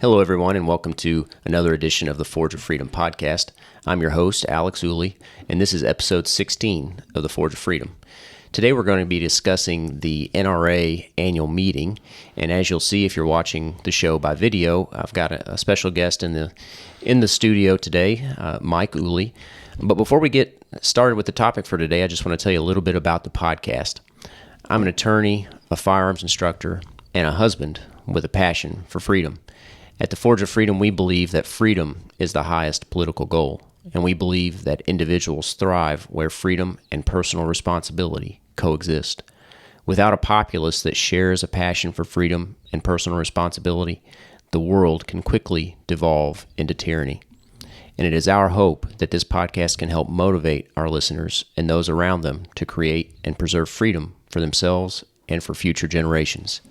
Hello, everyone, and welcome to another edition of the Forge of Freedom podcast. I'm your host, Alex Ooley, and this is episode 16 of the Forge of Freedom. Today, we're going to be discussing the NRA Annual Meeting, and as you'll see if you're watching the show by video, I've got a special guest in the studio today, Mike Ooley. But before we get started with the topic for today, I just want to tell you a little bit about the podcast. I'm an attorney, a firearms instructor, and a husband with a passion for freedom. At the Forge of Freedom, we believe that freedom is the highest political goal, and we believe that individuals thrive where freedom and personal responsibility coexist. Without a populace that shares a passion for freedom and personal responsibility, the world can quickly devolve into tyranny. And it is our hope that this podcast can help motivate our listeners and those around them to create and preserve freedom for themselves and for future generations.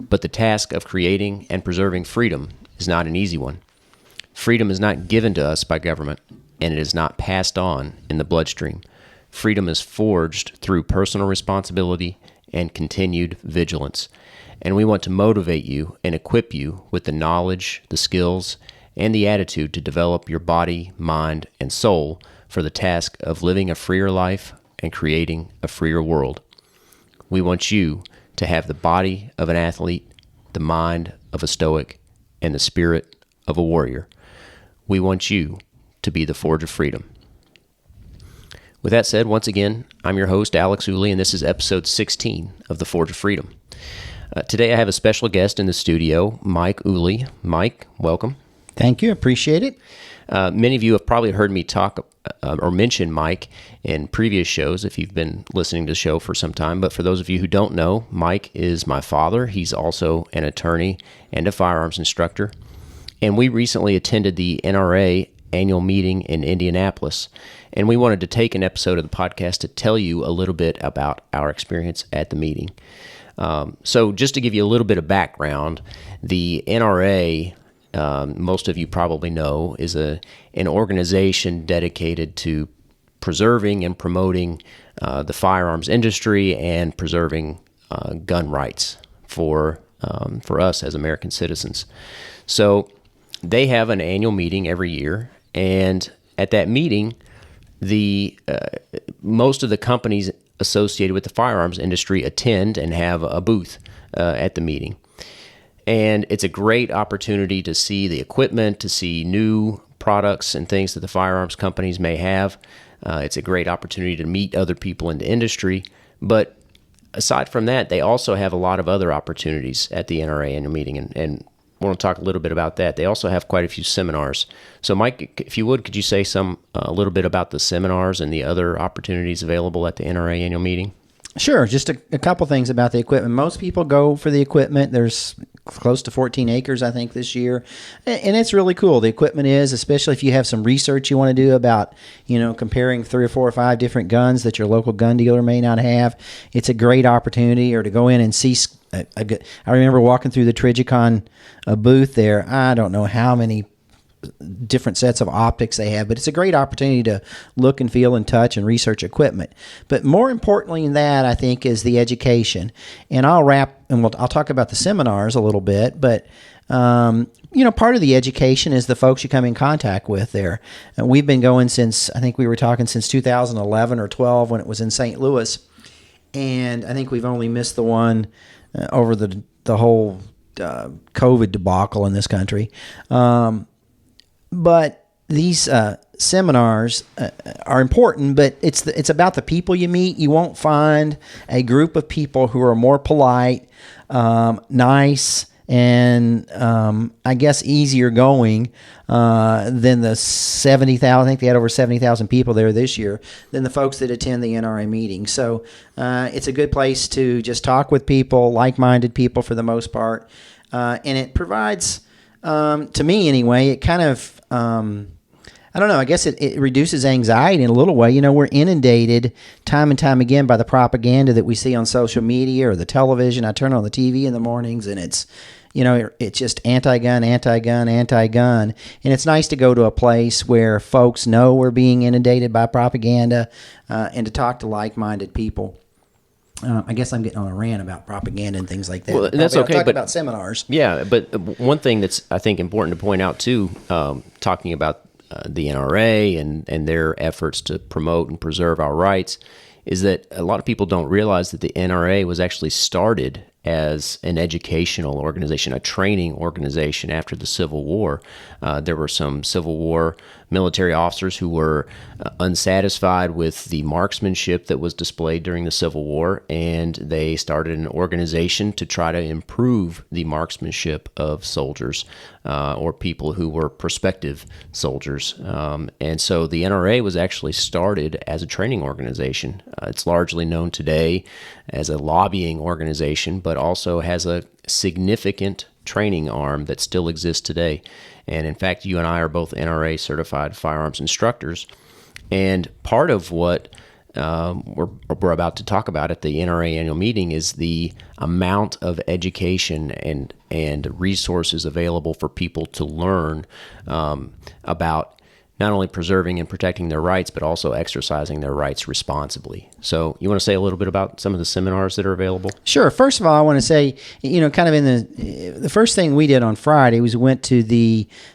But the task of creating and preserving freedom is not an easy one. Freedom is not given to us by government, and it is not passed on in the bloodstream. Freedom is forged through personal responsibility and continued vigilance. And we want to motivate you and equip you with the knowledge, the skills, and the attitude to develop your body, mind, and soul for the task of living a freer life and creating a freer world. We want you to have the body of an athlete, the mind of a stoic, and the spirit of a warrior. We want you to be the Forge of Freedom. With that said, once again, I'm your host, Alex Ooley, and this is episode 16 of the Forge of Freedom. Today I have a special guest in the studio, Mike Ooley. Mike, welcome. Thank you. Appreciate it. Many of you have probably heard me talk or mention Mike in previous shows if you've been listening to the show for some time. But for those of you who don't know, Mike is my father. He's also an attorney and a firearms instructor. And we recently attended the NRA Annual Meeting in Indianapolis. And we wanted to take an episode of the podcast to tell you a little bit about our experience at the meeting. So just to give you a little bit of background, the NRA, most of you probably know, is an organization dedicated to preserving and promoting the firearms industry and preserving gun rights for us as American citizens. So they have an annual meeting every year, and at that meeting, most of the companies associated with the firearms industry attend and have a booth at the meeting. And it's a great opportunity to see the equipment, to see new products and things that the firearms companies may have. It's a great opportunity to meet other people in the industry. But aside from that, they also have a lot of other opportunities at the NRA Annual Meeting, and I want to talk a little bit about that. They also have quite a few seminars. So, Mike, if you would, could you say a little bit about the seminars and the other opportunities available at the NRA Annual Meeting? Sure. Just a couple things about the equipment. Most people go for the equipment. There's close to 14 acres, I think, this year. And it's really cool. The equipment is, especially if you have some research you want to do about, comparing 3 or 4 or 5 different guns that your local gun dealer may not have. It's a great opportunity, or to go in and see. I remember walking through the Trigicon booth there. I don't know how many different sets of optics they have, but it's a great opportunity to look and feel and touch and research equipment. But more importantly than that, I think, is the education. And I'll talk about the seminars a little bit, but part of the education is the folks you come in contact with there. And we've been going since 2011 or 12 when it was in St. Louis, and I think we've only missed the one over the whole COVID debacle in this country. But these seminars are important, but it's about the people you meet. You won't find a group of people who are more polite, nice, and I guess easier going than the 70,000. I think they had over 70,000 people there this year, than the folks that attend the NRA meeting. So it's a good place to just talk with people, like-minded people for the most part, and it provides, to me anyway, it kind of I don't know. I guess it reduces anxiety in a little way. We're inundated time and time again by the propaganda that we see on social media or the television. I turn on the TV in the mornings, and it's just anti-gun. And it's nice to go to a place where folks know we're being inundated by propaganda and to talk to like-minded people. I guess I'm getting on a rant about propaganda and things like that. Well, that's Probably okay, I'll talk but about seminars. Yeah, but one thing that's, I think, important to point out too, talking about the NRA and their efforts to promote and preserve our rights, is that a lot of people don't realize that the NRA was actually started as an educational organization, a training organization after the Civil War. There were some Civil War military officers who were unsatisfied with the marksmanship that was displayed during the Civil War, and they started an organization to try to improve the marksmanship of soldiers or people who were prospective soldiers. And so the NRA was actually started as a training organization. It's largely known today as a lobbying organization, but also has a significant training arm that still exists today. And in fact, you and I are both NRA certified firearms instructors. And part of what we're about to talk about at the NRA Annual Meeting is the amount of education and resources available for people to learn about not only preserving and protecting their rights, but also exercising their rights responsibly. So you want to say a little bit about some of the seminars that are available? Sure. First of all, I want to say, kind of in the first thing we did on Friday was we went to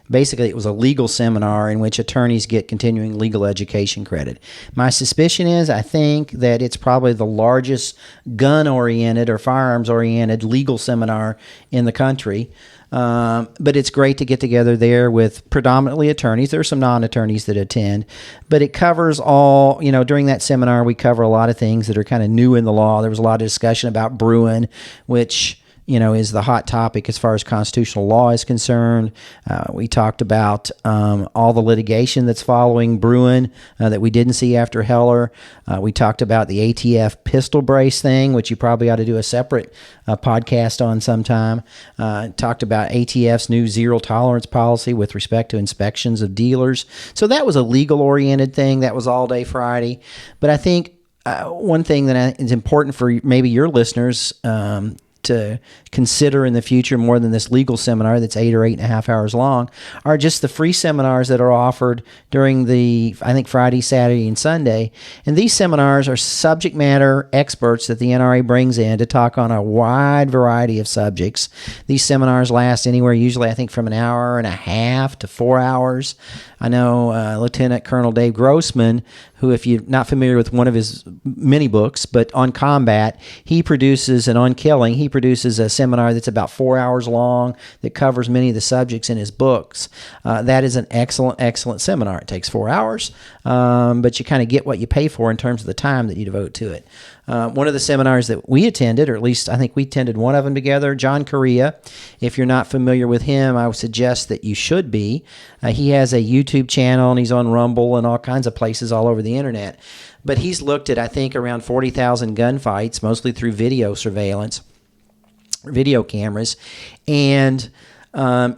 basically it was a legal seminar in which attorneys get continuing legal education credit. My suspicion is I think that it's probably the largest gun-oriented or firearms-oriented legal seminar in the country. But it's great to get together there with predominantly attorneys. There are some non-attorneys that attend, but it covers all, during that seminar, we cover a lot of things that are kind of new in the law. There was a lot of discussion about Bruin, which, is the hot topic as far as constitutional law is concerned. We talked about all the litigation that's following Bruin that we didn't see after Heller. We talked about the ATF pistol brace thing, which you probably ought to do a separate podcast on sometime. Talked about ATF's new zero tolerance policy with respect to inspections of dealers. So that was a legal-oriented thing. That was all day Friday. But I think one thing that is important for maybe your listeners to consider in the future, more than this legal seminar that's 8 or 8.5 hours long, are just the free seminars that are offered during I think Friday, Saturday, and Sunday. And these seminars are subject matter experts that the NRA brings in to talk on a wide variety of subjects. These seminars last anywhere, usually I think from an hour and a half to 4 hours. I know Lieutenant Colonel Dave Grossman, who, if you're not familiar with one of his many books, but on combat, he produces, and on killing, he produces a seminar that's about 4 hours long that covers many of the subjects in his books. That is an excellent, excellent seminar. It takes 4 hours, but you kind of get what you pay for in terms of the time that you devote to it. One of the seminars that we attended, or at least I think we attended one of them together, John Correa. If you're not familiar with him, I would suggest that you should be. He has a YouTube channel, and he's on Rumble and all kinds of places all over the internet. But he's looked at, I think, around 40,000 gunfights, mostly through video surveillance, video cameras, and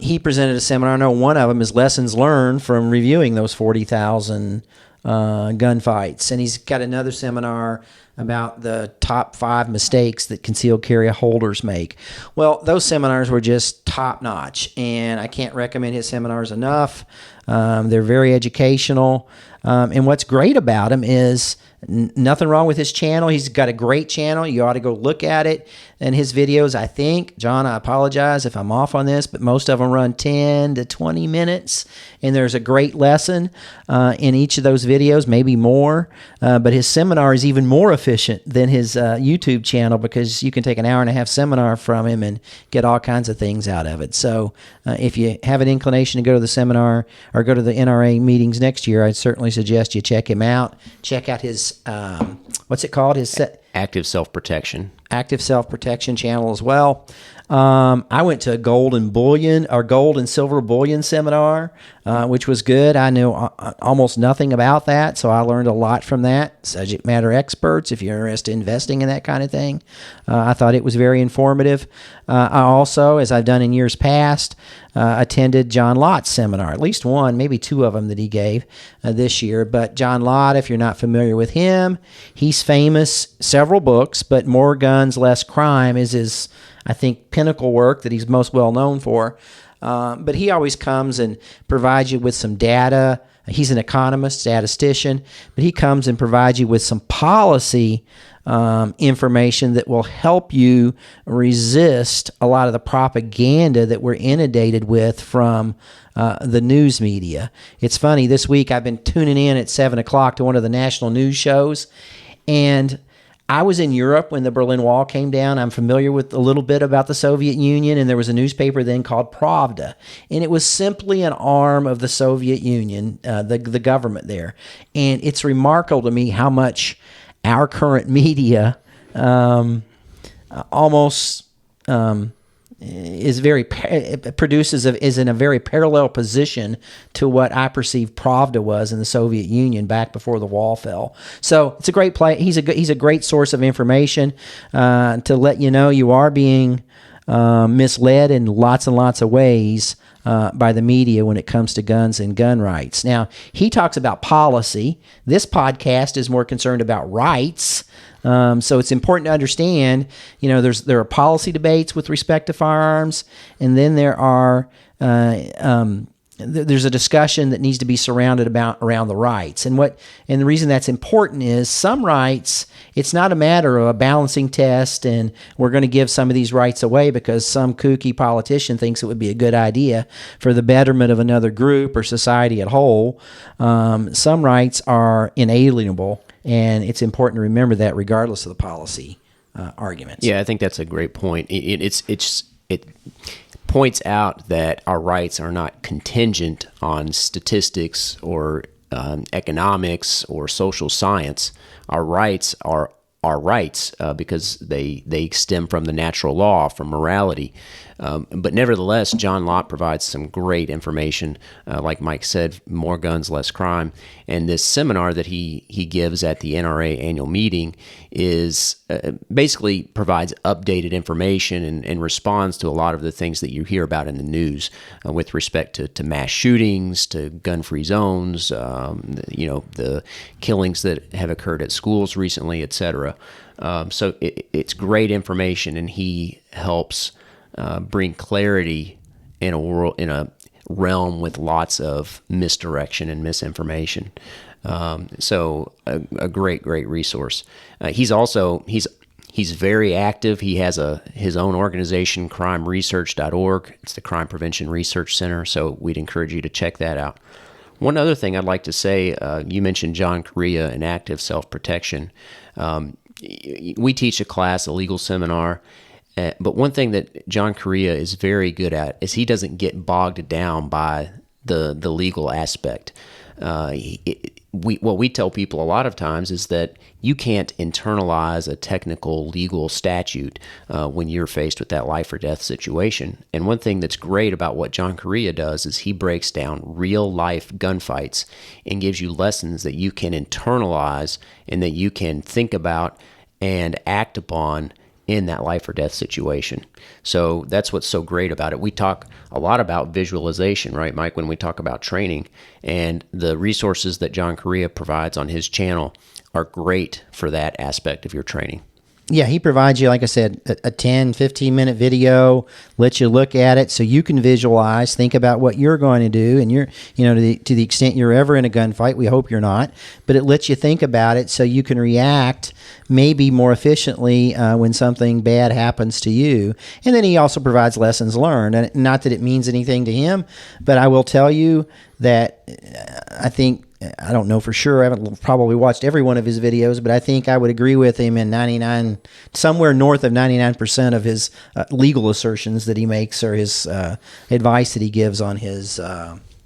he presented a seminar. I know one of them is lessons learned from reviewing those 40,000 gunfights, and he's got another seminar about the top 5 mistakes that concealed carry holders make. Well, those seminars were just top notch, and I can't recommend his seminars enough. They're very educational, and what's great about him is nothing wrong with his channel. He's got a great channel. You ought to go look at it. And his videos, I think, John, I apologize if I'm off on this, but most of them run 10 to 20 minutes. And there's a great lesson in each of those videos, maybe more. But his seminar is even more efficient than his YouTube channel, because you can take an hour and a half seminar from him and get all kinds of things out of it. So if you have an inclination to go to the seminar or go to the NRA meetings next year, I'd certainly suggest you check him out. Check out his, what's it called? His Active Self-Protection channel as well. I went to a gold and silver bullion seminar, which was good. I knew almost nothing about that, so I learned a lot from that. Subject matter experts, if you're interested in investing in that kind of thing. I thought it was very informative. I also, as I've done in years past, attended John Lott's seminar, at least one, maybe 2 of them that he gave this year. But John Lott, if you're not familiar with him, he's famous, several books, but More Guns, Less Crime is his, I think, pinnacle work that he's most well known for. But he always comes and provides you with some data. He's an economist, statistician, but he comes and provides you with some policy information that will help you resist a lot of the propaganda that we're inundated with from the news media. It's funny, this week I've been tuning in at 7 o'clock to one of the national news shows, and I was in Europe when the Berlin Wall came down. I'm familiar with a little bit about the Soviet Union, and there was a newspaper then called Pravda, and it was simply an arm of the Soviet Union, the government there. And it's remarkable to me how much our current media almost is is in a very parallel position to what I perceive Pravda was in the Soviet Union back before the wall fell. So it's a great play. He's a great source of information to let you know you are being misled in lots and lots of ways by the media when it comes to guns and gun rights. Now, he talks about policy. This podcast is more concerned about rights. So it's important to understand, there are policy debates with respect to firearms, and then there's a discussion that needs to be surrounded around the rights. And the reason that's important is some rights, it's not a matter of a balancing test and we're going to give some of these rights away because some kooky politician thinks it would be a good idea for the betterment of another group or society at whole. Some rights are inalienable, and it's important to remember that regardless of the policy arguments. Yeah, I think that's a great point. It points out that our rights are not contingent on statistics or economics or social science. Our rights are our rights because they stem from the natural law, from morality. But nevertheless, John Lott provides some great information. Like Mike said, more guns, less crime. And this seminar that he gives at the NRA Annual Meeting is basically provides updated information and responds to a lot of the things that you hear about in the news with respect to mass shootings, to gun-free zones, the killings that have occurred at schools recently, etc. So it's great information, and he helps bring clarity in a realm with lots of misdirection and misinformation. So a great resource. He's very active. He has his own organization, crimeresearch.org. It's the Crime Prevention Research Center. So we'd encourage you to check that out. One other thing I'd like to say, you mentioned John Correia and active self-protection. We teach a class, a legal seminar. But one thing that John Correia is very good at is he doesn't get bogged down by the legal aspect. What we tell people a lot of times is that you can't internalize a technical legal statute when you're faced with that life or death situation. And one thing that's great about what John Correia does is he breaks down real life gunfights and gives you lessons that you can internalize and that you can think about and act upon in that life or death situation. So that's what's so great about it. We talk a lot about visualization, right, Mike, when we talk about training, and the resources that John Correia provides on his channel are great for that aspect of your training. Yeah, he provides you, like I said, a 10, 15-minute video, lets you look at it so you can visualize, think about what you're going to do, and to the extent you're ever in a gunfight, we hope you're not, but it lets you think about it so you can react maybe more efficiently when something bad happens to you. And then he also provides lessons learned, and not that it means anything to him, but I will tell you that I don't know for sure. I haven't probably watched every one of his videos, but I think I would agree with him in somewhere north of 99% of his legal assertions that he makes or his advice that he gives on his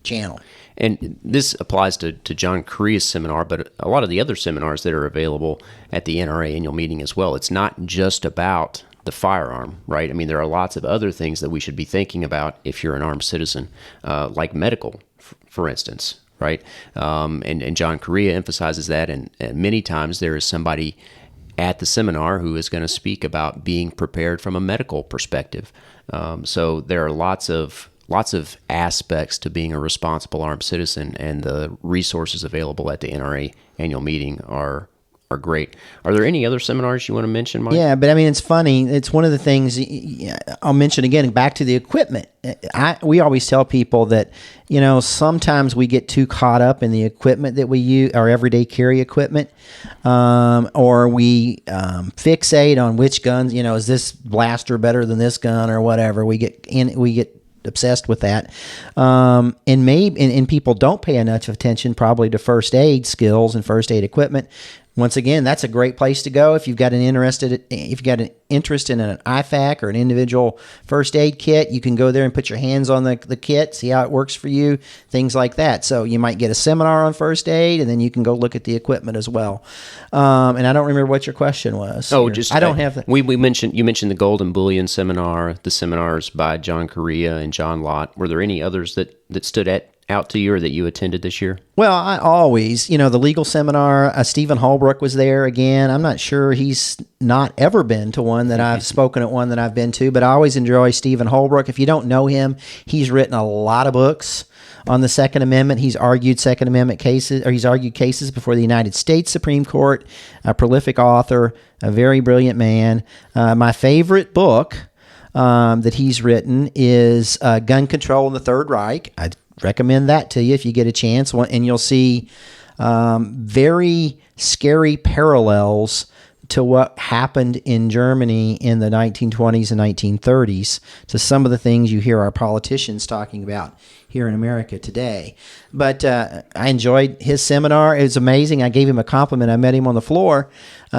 channel. And this applies to John Correia's seminar, but a lot of the other seminars that are available at the NRA Annual Meeting as well. It's not just about the firearm, right? I mean, there are lots of other things that we should be thinking about if you're an armed citizen, like medical, for instance. Right, and John Correia emphasizes that, and many times there is somebody at the seminar who is going to speak about being prepared from a medical perspective. So there are lots of aspects to being a responsible armed citizen, and the resources available at the NRA Annual Meeting are are great. Are there any other seminars you want to mention, Mike? Yeah, but I mean, it's funny. It's one of the things I'll mention again, back to the equipment. We always tell people that, sometimes we get too caught up in the equipment that we use, our everyday carry equipment, or we fixate on which guns, is this blaster better than this gun or whatever. We get obsessed with that, and people don't pay enough attention probably to first aid skills and first aid equipment. Once again, that's a great place to go if you've got an interest in an IFAC or an individual first aid kit. You can go there and put your hands on the kit, see how it works for you, things like that. So you might get a seminar on first aid, and then you can go look at the equipment as well. And I don't remember what your question was. Oh, here. I don't have that. You mentioned the Golden Bullion seminar, the seminars by John Correa and John Lott. Were there any others that stood out to you or that you attended this year? Well, I always, the legal seminar, Stephen Holbrook was there again. I'm not sure, he's not ever been to one that I've spoken at one that I've been to, but I always enjoy Stephen Holbrook. If you don't know him, he's written a lot of books on the Second Amendment. He's argued Second Amendment cases, or he's argued cases before the United States Supreme Court, a prolific author, a very brilliant man. My favorite book that he's written is Gun Control in the Third Reich. I recommend that to you if you get a chance, and you'll see very scary parallels to what happened in Germany in the 1920s and 1930s to some of the things you hear our politicians talking about here in America today. But I enjoyed his seminar. It was amazing. I gave him a compliment. I met him on the floor.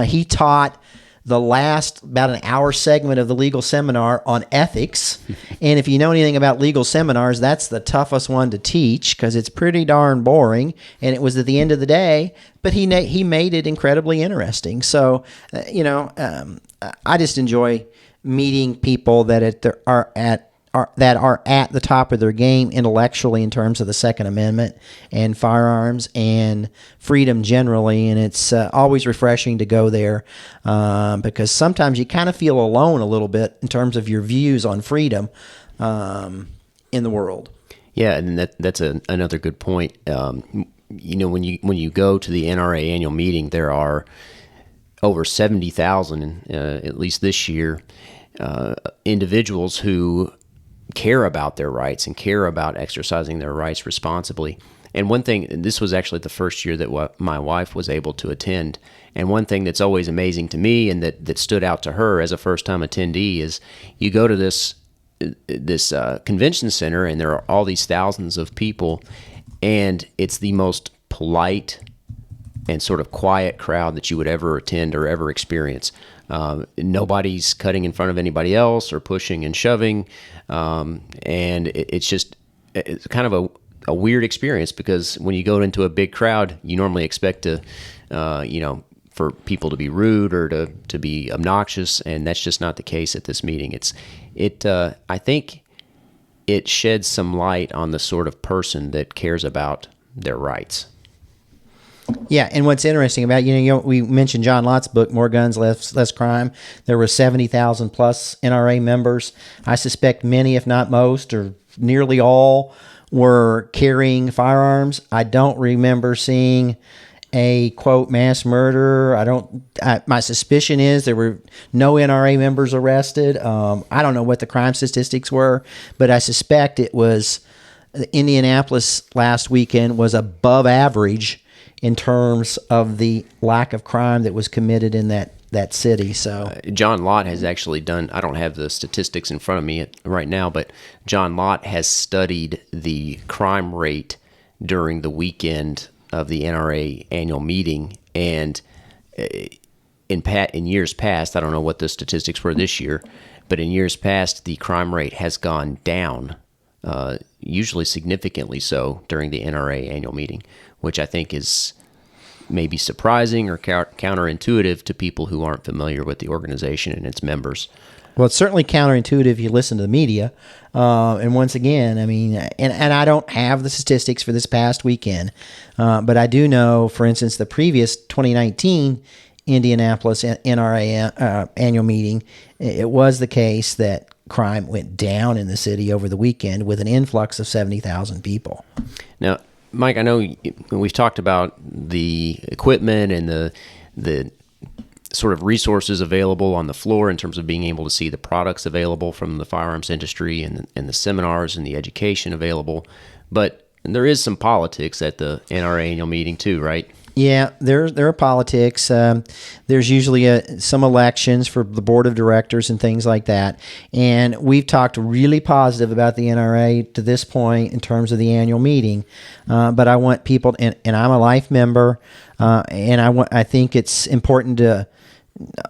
He taught the last about an hour segment of the legal seminar on ethics. And if you know anything about legal seminars, that's the toughest one to teach because it's pretty darn boring. And it was at the end of the day, but he made it incredibly interesting. So, I just enjoy meeting people that are at the top of their game intellectually in terms of the Second Amendment and firearms and freedom generally. And it's always refreshing to go there because sometimes you kind of feel alone a little bit in terms of your views on freedom in the world. Yeah, and that's another good point. When you go to the NRA Annual Meeting, there are over 70,000, at least this year, individuals who care about their rights and care about exercising their rights responsibly. And one thing, this was actually the first year that my wife was able to attend, and one thing that's always amazing to me and that stood out to her as a first-time attendee is you go to this convention center and there are all these thousands of people, and it's the most polite and sort of quiet crowd that you would ever attend or ever experience. Nobody's cutting in front of anybody else or pushing and shoving, and it's kind of a weird experience because when you go into a big crowd, you normally expect to, for people to be rude or to be obnoxious, and that's just not the case at this meeting. I think it sheds some light on the sort of person that cares about their rights. Yeah, and what's interesting about we mentioned John Lott's book, More Guns, Less Crime. There were 70,000 plus NRA members. I suspect many, if not most, or nearly all, were carrying firearms. I don't remember seeing a quote mass murder. My suspicion is there were no NRA members arrested. I don't know what the crime statistics were, but I suspect it was Indianapolis last weekend was above average in terms of the lack of crime that was committed in that city. So John Lott has actually done, I don't have the statistics in front of me right now, but John Lott has studied the crime rate during the weekend of the NRA Annual Meeting, and in years past, I don't know what the statistics were this year, but in years past, the crime rate has gone down, usually significantly so during the NRA Annual Meeting, which I think is maybe surprising or counterintuitive to people who aren't familiar with the organization and its members. Well, it's certainly counterintuitive if you listen to the media. And once again, I mean, and I don't have the statistics for this past weekend, but I do know, for instance, the previous 2019 Indianapolis NRA annual meeting, it was the case that crime went down in the city over the weekend with an influx of 70,000 people. Now, Mike, I know we've talked about the equipment and the sort of resources available on the floor in terms of being able to see the products available from the firearms industry and the seminars and the education available. But there is some politics at the NRA annual meeting too, right? Yeah, there are politics. There's usually some elections for the board of directors and things like that. And we've talked really positive about the NRA to this point in terms of the annual meeting. But I want people, and I'm a life member, and I think it's important to.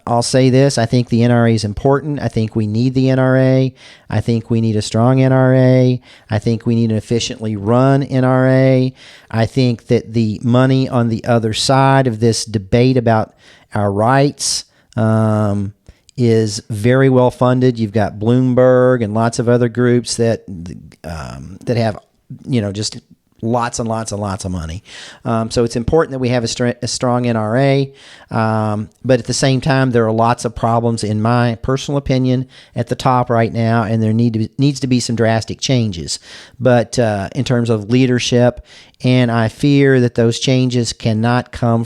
I'll say this. I think the NRA is important. I think we need the NRA. I think we need a strong NRA. I think we need an efficiently run NRA. I think that the money on the other side of this debate about our rights is very well funded. You've got Bloomberg and lots of other groups that have, just lots and lots and lots of money. So it's important that we have a strong NRA. But at the same time, there are lots of problems, in my personal opinion, at the top right now, and there needs to be some drastic changes. But in terms of leadership, and I fear that those changes cannot come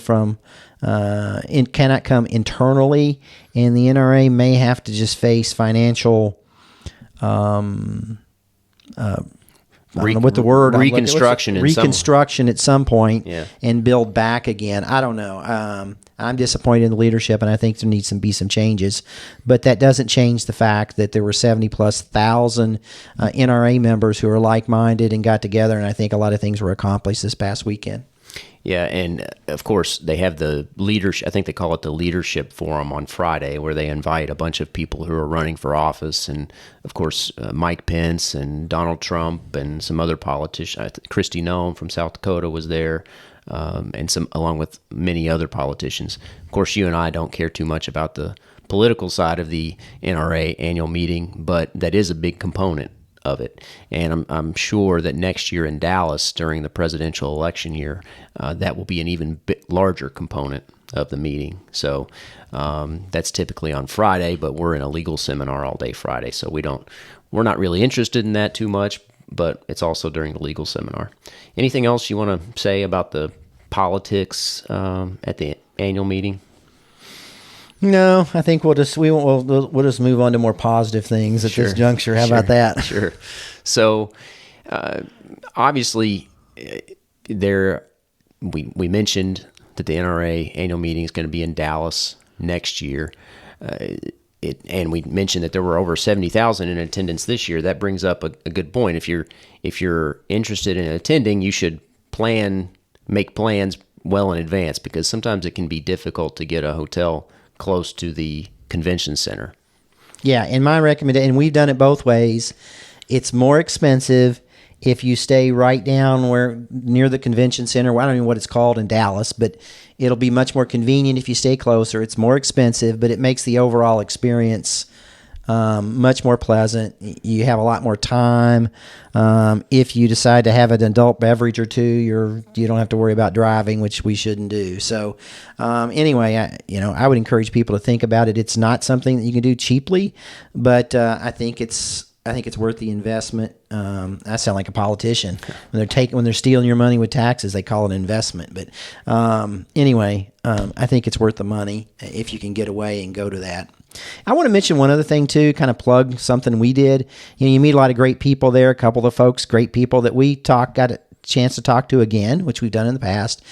internally, and the NRA may have to just face financial I don't know what the word reconstruction at some point, yeah, and build back again. I don't know. I'm disappointed in the leadership, and I think there needs to be some changes. But that doesn't change the fact that there were 70,000+ NRA members who are like-minded and got together, and I think a lot of things were accomplished this past weekend. Yeah, and of course they have the leadership. I think they call it the Leadership Forum on Friday, where they invite a bunch of people who are running for office, and of course Mike Pence and Donald Trump and some other politicians. Kristi Noem from South Dakota was there, and along with many other politicians. Of course, you and I don't care too much about the political side of the NRA annual meeting, but that is a big component of it. And I'm sure that next year in Dallas, during the presidential election year, that will be an even bit larger component of the meeting. So that's typically on Friday, but we're in a legal seminar all day Friday, so we're not really interested in that too much, but it's also during the legal seminar. Anything else you want to say about the politics at the annual meeting? No, I think we'll just move on to more positive things at this juncture. How about that? Sure. So, obviously, we mentioned that the NRA annual meeting is going to be in Dallas next year, and we mentioned that there were over 70,000 in attendance this year. That brings up a good point. If you're interested in attending, you should make plans well in advance, because sometimes it can be difficult to get a hotel close to the convention center. Yeah, and my recommendation, and we've done it both ways, it's more expensive if you stay right down near the convention center. Well, I don't know what it's called in Dallas, but it'll be much more convenient if you stay closer. It's more expensive, but it makes the overall experience much more pleasant. You have a lot more time. If you decide to have an adult beverage or two, you don't have to worry about driving, which we shouldn't do. So anyway, I would encourage people to think about it. It's not something that you can do cheaply, but I think it's worth the investment. I sound like a politician. When they're stealing your money with taxes, they call it an investment. But anyway, I think it's worth the money if you can get away and go to that. I want to mention one other thing too, kind of plug something we did. You meet a lot of great people there, a couple of folks, great people that we got a chance to talk to again, which we've done in the past,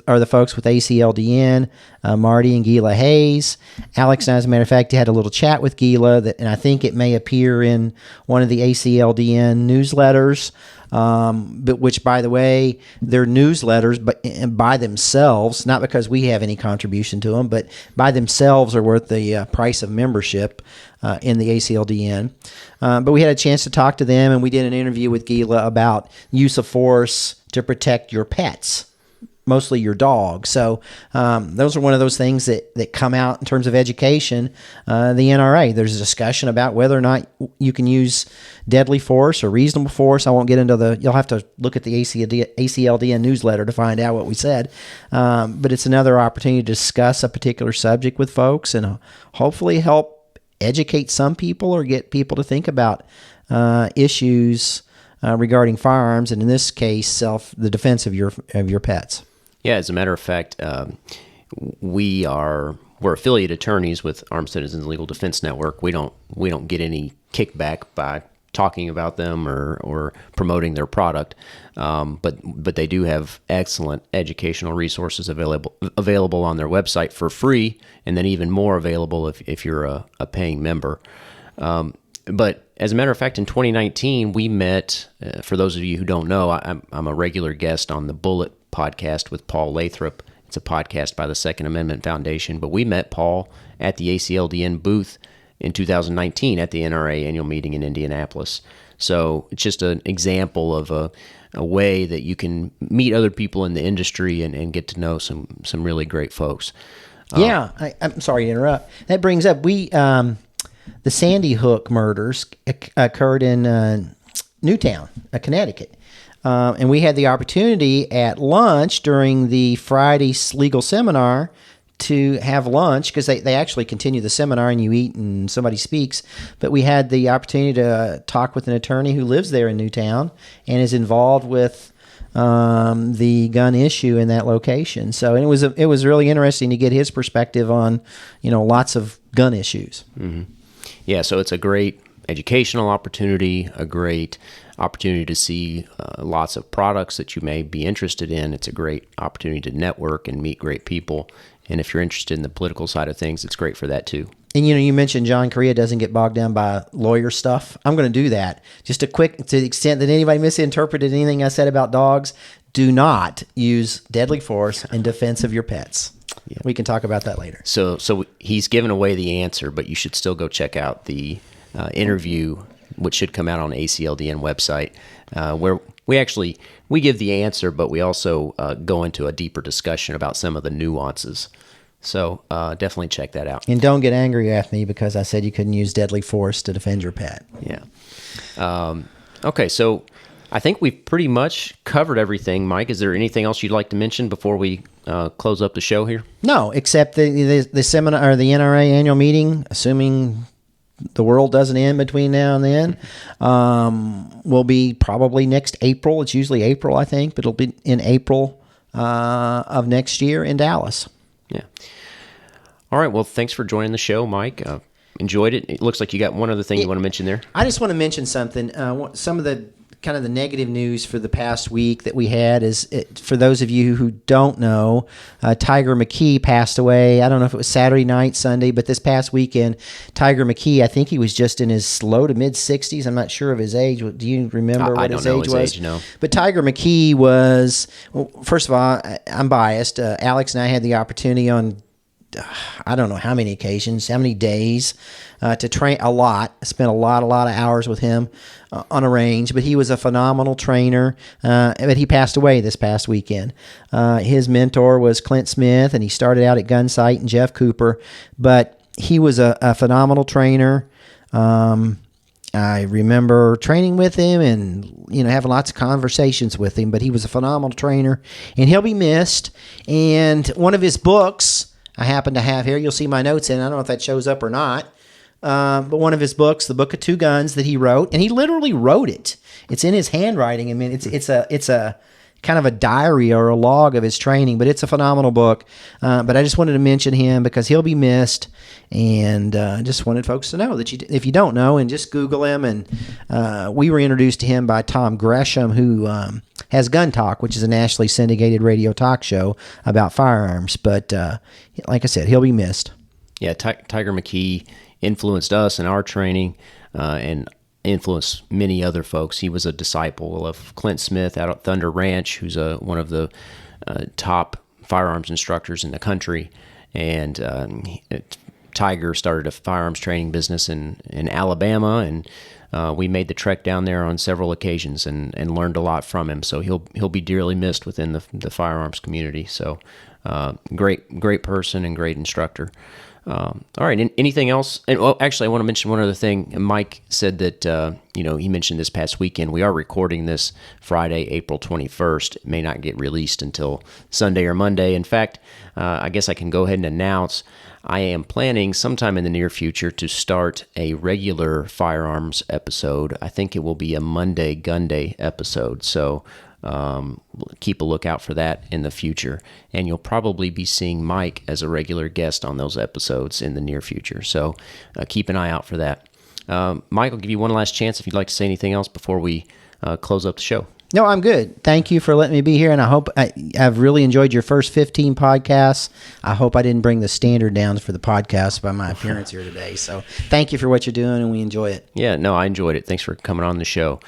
are the folks with ACLDN, Marty and Gila Hayes. Alex and I, as a matter of fact, had a little chat with Gila, and I think it may appear in one of the ACLDN newsletters. But which, by the way, they're newsletters, but by themselves, not because we have any contribution to them, but by themselves are worth the price of membership in the ACLDN. But we had a chance to talk to them, and we did an interview with Gila about use of force to protect your pets, mostly your dog. So those are one of those things that come out in terms of education. The NRA, there's a discussion about whether or not you can use deadly force or reasonable force. I won't get into you'll have to look at the ACLDN newsletter to find out what we said. But it's another opportunity to discuss a particular subject with folks and hopefully help educate some people or get people to think about issues regarding firearms, and in this case, the defense of your pets. Yeah, as a matter of fact, we're affiliate attorneys with Armed Citizens Legal Defense Network. We don't get any kickback by talking about them or promoting their product, but they do have excellent educational resources available on their website for free, and then even more available if you're a paying member. But as a matter of fact, in 2019, we met, for those of you who don't know, I'm a regular guest on the Bullet podcast with Paul Lathrop. It's a podcast by the Second Amendment Foundation, but we met Paul at the ACLDN booth in 2019 at the NRA Annual Meeting in Indianapolis. So it's just an example of a way that you can meet other people in the industry and get to know some really great folks. I'm sorry to interrupt. That brings up, the Sandy Hook murders occurred in Newtown, Connecticut. And we had the opportunity at lunch during the Friday's legal seminar to have lunch, because they actually continue the seminar and you eat and somebody speaks. But we had the opportunity to talk with an attorney who lives there in Newtown and is involved with the gun issue in that location. So it was really interesting to get his perspective on, lots of gun issues. Mm-hmm. Yeah, so it's a great educational opportunity, a great opportunity to see lots of products that you may be interested in. It's a great opportunity to network and meet great people. And if you're interested in the political side of things, it's great for that too. And you mentioned John Correa doesn't get bogged down by lawyer stuff. I'm going to do that. Just to the extent that anybody misinterpreted anything I said about dogs, do not use deadly force in defense of your pets. Yeah. We can talk about that later. So he's given away the answer, but you should still go check out the interview, which should come out on the ACLDN website, where we give the answer, but we also go into a deeper discussion about some of the nuances. So definitely check that out. And don't get angry at me because I said you couldn't use deadly force to defend your pet. Yeah. Okay, so I think we've pretty much covered everything. Mike, is there anything else you'd like to mention before we close up the show here? No, except the seminar or the NRA annual meeting, assuming the world doesn't end between now and then, will be probably next April. It's usually April, I think, but it'll be in April of next year in Dallas. Yeah. All right. Well, thanks for joining the show, Mike. Enjoyed it. It looks like you got one other thing you want to mention there. I just want to mention something. Some of the kind of the negative news for the past week that we had is, for those of you who don't know, Tiger McKee passed away. I don't know if it was Saturday night, Sunday, but this past weekend, Tiger McKee, I think he was just in his low to mid 60s. I'm not sure of his age. Do you remember what his age was? I don't know his age, no. But Tiger McKee was, well, first of all, I'm biased. Alex and I had the opportunity on, I don't know how many occasions, how many days, to train a lot. I spent a lot of hours with him on a range, but he was a phenomenal trainer. But he passed away this past weekend. His mentor was Clint Smith, and he started out at Gunsight and Jeff Cooper, but he was a phenomenal trainer. I remember training with him and, having lots of conversations with him, but he was a phenomenal trainer, and he'll be missed. And one of his books I happen to have here, you'll see my notes in. I don't know if that shows up or not. But one of his books, The Book of Two Guns, that he wrote, and he literally wrote it. It's in his handwriting. I mean, it's a kind of a diary or a log of his training, but it's a phenomenal book. But I just wanted to mention him because he'll be missed, and just wanted folks to know that if you don't know, and just Google him. And we were introduced to him by Tom Gresham, who has Gun Talk, which is a nationally syndicated radio talk show about firearms. But like I said, he'll be missed. Yeah, Tiger McKee influenced us in our training and influenced many other folks. He was a disciple of Clint Smith out at Thunder Ranch, who's one of the top firearms instructors in the country. And Tiger started a firearms training business in Alabama, and we made the trek down there on several occasions and learned a lot from him. So he'll be dearly missed within the firearms community. So great person and great instructor. All right. Anything else? And, well, actually, I want to mention one other thing. Mike said that, he mentioned this past weekend. We are recording this Friday, April 21st. It may not get released until Sunday or Monday. In fact, I guess I can go ahead and announce I am planning sometime in the near future to start a regular firearms episode. I think it will be a Monday Gun Day episode, so keep a lookout for that in the future. And you'll probably be seeing Mike as a regular guest on those episodes in the near future, so keep an eye out for that. Mike, I'll give you one last chance if you'd like to say anything else before we close up the show. No, I'm good. Thank you for letting me be here, and I hope I've really enjoyed your first 15 podcasts. I hope I didn't bring the standard down for the podcast by my appearance here today. So thank you for what you're doing, and we enjoy it. Yeah, no, I enjoyed it. Thanks for coming on the show.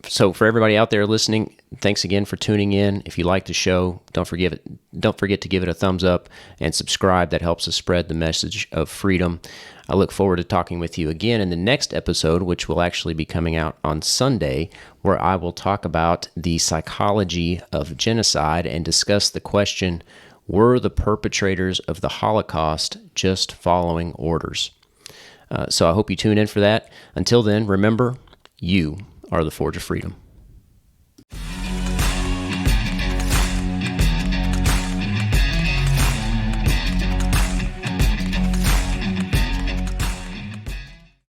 So for everybody out there listening, thanks again for tuning in. If you like the show, don't forget to give it a thumbs up and subscribe. That helps us spread the message of freedom. I look forward to talking with you again in the next episode, which will actually be coming out on Sunday, where I will talk about the psychology of genocide and discuss the question, were the perpetrators of the Holocaust just following orders? So I hope you tune in for that. Until then, remember, you are the Forge of Freedom.